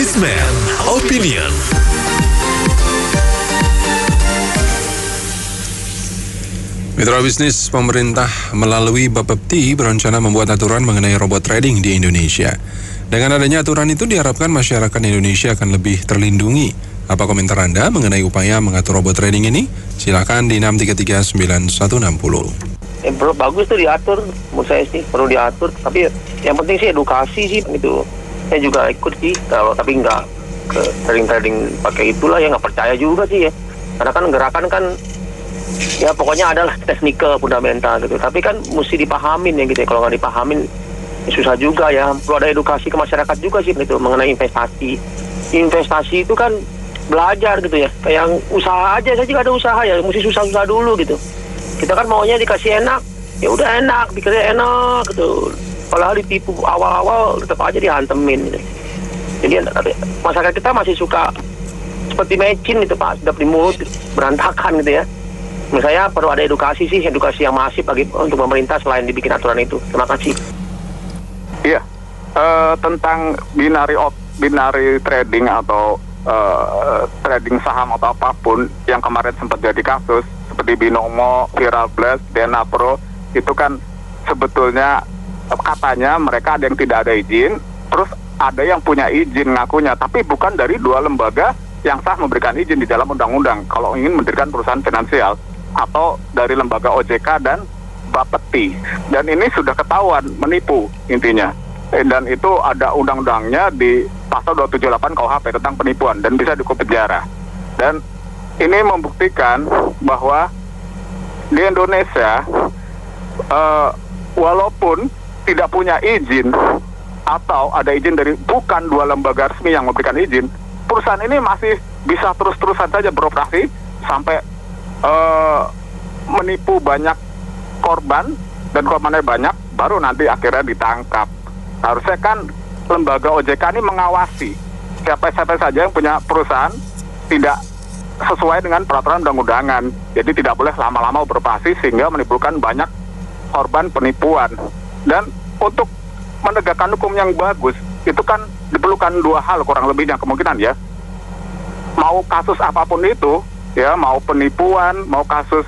Businessman Opinion. Mitra bisnis, pemerintah melalui Bapepti berencana membuat aturan mengenai robot trading di Indonesia. Dengan adanya aturan itu diharapkan masyarakat Indonesia akan lebih terlindungi. Apa komentar Anda mengenai upaya mengatur robot trading ini? Silakan di 6339160. Bagus tuh diatur, menurut saya sih perlu diatur. Tapi yang penting sih edukasi sih gitu. Saya juga ikut sih, tapi nggak ke trading pakai itulah ya, nggak percaya juga sih ya. Karena kan gerakan kan ya pokoknya adalah teknikal fundamental gitu. Tapi kan mesti dipahamin ya gitu ya. Kalau nggak dipahamin ya susah juga ya. Perlu ada edukasi ke masyarakat juga sih gitu mengenai investasi. Investasi itu kan belajar gitu ya. Kayak usaha aja, saya juga ada usaha ya. Mesti susah-susah dulu gitu. Kita kan maunya dikasih enak, ya udah enak, dikasih enak gitu. Kalau ditipu awal-awal tetap aja dihantemin gitu. Jadi masyarakat kita masih suka seperti mecin gitu Pak, sedap di mulut, berantakan gitu ya. Menurut saya perlu ada edukasi sih, edukasi yang masif bagi untuk pemerintah selain dibikin aturan itu. Terima kasih. Iya, tentang binary trading atau trading saham atau apapun yang kemarin sempat jadi kasus seperti Binomo, Viral Blast, Dena Pro, itu kan sebetulnya katanya mereka ada yang tidak ada izin, terus ada yang punya izin ngakunya, tapi bukan dari dua lembaga yang sah memberikan izin di dalam undang-undang kalau ingin mendirikan perusahaan finansial, atau dari lembaga OJK dan Bapepti. Dan ini sudah ketahuan menipu intinya. Dan itu ada undang-undangnya di pasal 278 KUHP tentang penipuan dan bisa dihukum penjara. Dan ini membuktikan bahwa di Indonesia walaupun tidak punya izin atau ada izin dari bukan dua lembaga resmi yang memberikan izin, perusahaan ini masih bisa terus-terusan saja beroperasi sampai menipu banyak korban, dan korbannya banyak, baru nanti akhirnya ditangkap. Harusnya kan lembaga OJK ini mengawasi siapa saja yang punya perusahaan tidak sesuai dengan peraturan undang-undangan. Jadi tidak boleh lama-lama beroperasi sehingga menimbulkan banyak korban penipuan. Dan untuk menegakkan hukum yang bagus, itu kan diperlukan dua hal kurang lebihnya kemungkinan ya. Mau kasus apapun itu, ya, mau penipuan, mau kasus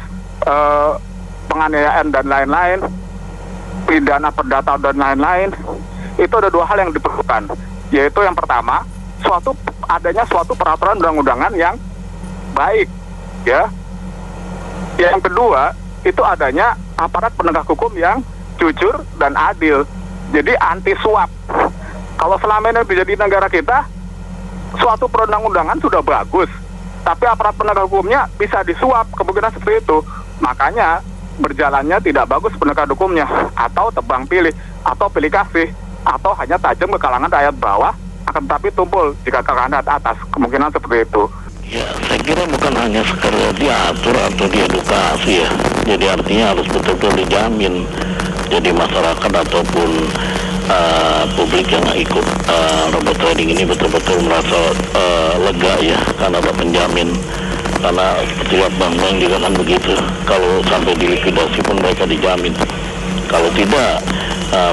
penganiayaan dan lain-lain, pidana perdata dan lain-lain, itu ada dua hal yang diperlukan, yaitu yang pertama, adanya suatu peraturan undang-undangan yang baik, ya. Yang kedua, itu adanya aparat penegak hukum yang jujur dan adil, jadi anti suap. Kalau selama ini menjadi negara kita, suatu perundang-undangan sudah bagus, tapi aparat penegak hukumnya bisa disuap, kemungkinan seperti itu. Makanya berjalannya tidak bagus penegak hukumnya, atau tebang pilih, atau pilih kasih, atau hanya tajam ke kalangan rakyat bawah, akan tetapi tumpul jika ke kalangan atas, kemungkinan seperti itu. Ya, saya kira bukan hanya sekedar diatur atau diedukasi ya. Jadi artinya harus betul-betul dijamin. Jadi masyarakat ataupun publik yang ikut robot trading ini betul-betul merasa lega ya, karena ada penjamin. Karena setiap bank-bank juga kan begitu, kalau sampai dilikuidasi pun mereka dijamin. Kalau tidak,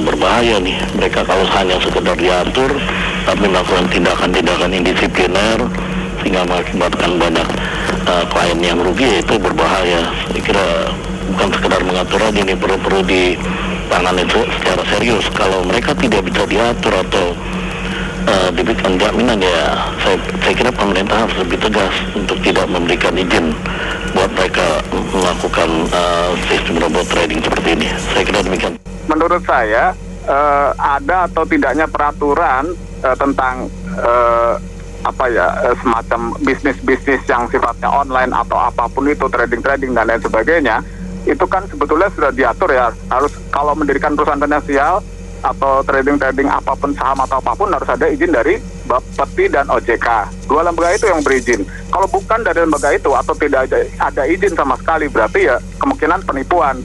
berbahaya nih mereka kalau hanya sekedar diatur tapi melakukan tindakan-tindakan indisipliner sehingga mengakibatkan banyak klien yang rugi, itu berbahaya. Saya kira bukan sekedar mengatur aja, ini perlu ditangani secara serius. Kalau mereka tidak bisa diatur atau diberikan jaminan, ya saya kira pemerintah harus lebih tegas untuk tidak memberikan izin buat mereka melakukan sistem robot trading seperti ini. Saya kira demikian. Menurut saya ada atau tidaknya peraturan tentang semacam bisnis-bisnis yang sifatnya online atau apapun itu, trading dan lain sebagainya, itu kan sebetulnya sudah diatur ya. Harus kalau mendirikan perusahaan finansial atau trading apapun, saham atau apapun, harus ada izin dari Bapepti dan OJK. Dua lembaga itu yang berizin. Kalau bukan dari lembaga itu atau tidak ada izin sama sekali, berarti ya kemungkinan penipuan.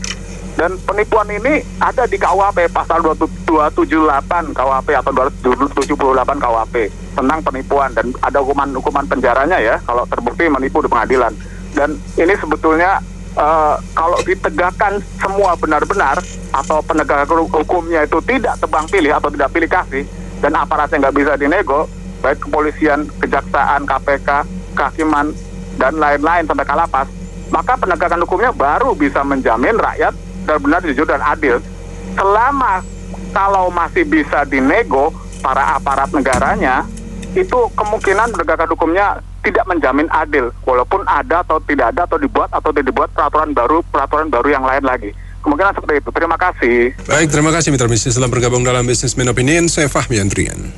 Dan penipuan ini ada di KUHP pasal 278 KUHP atau 278 KUHP tentang penipuan, dan ada hukuman penjaranya ya kalau terbukti menipu di pengadilan. Dan ini sebetulnya kalau ditegakkan semua benar-benar, atau penegak hukumnya itu tidak tebang pilih atau tidak pilih kasih, dan aparatnya nggak bisa dinego, baik kepolisian, kejaksaan, KPK, kehakiman, dan lain-lain sampai ke lapas, maka penegakan hukumnya baru bisa menjamin rakyat benar-benar jujur dan adil. Selama kalau masih bisa dinego para aparat negaranya, itu kemungkinan penegakan hukumnya tidak menjamin adil, walaupun ada atau tidak ada atau dibuat atau tidak dibuat peraturan baru yang lain lagi. Kemungkinan seperti itu. Terima kasih. Baik, terima kasih mitra bisnis telah bergabung dalam Businessman Opinion. Saya Fahmi Andrian.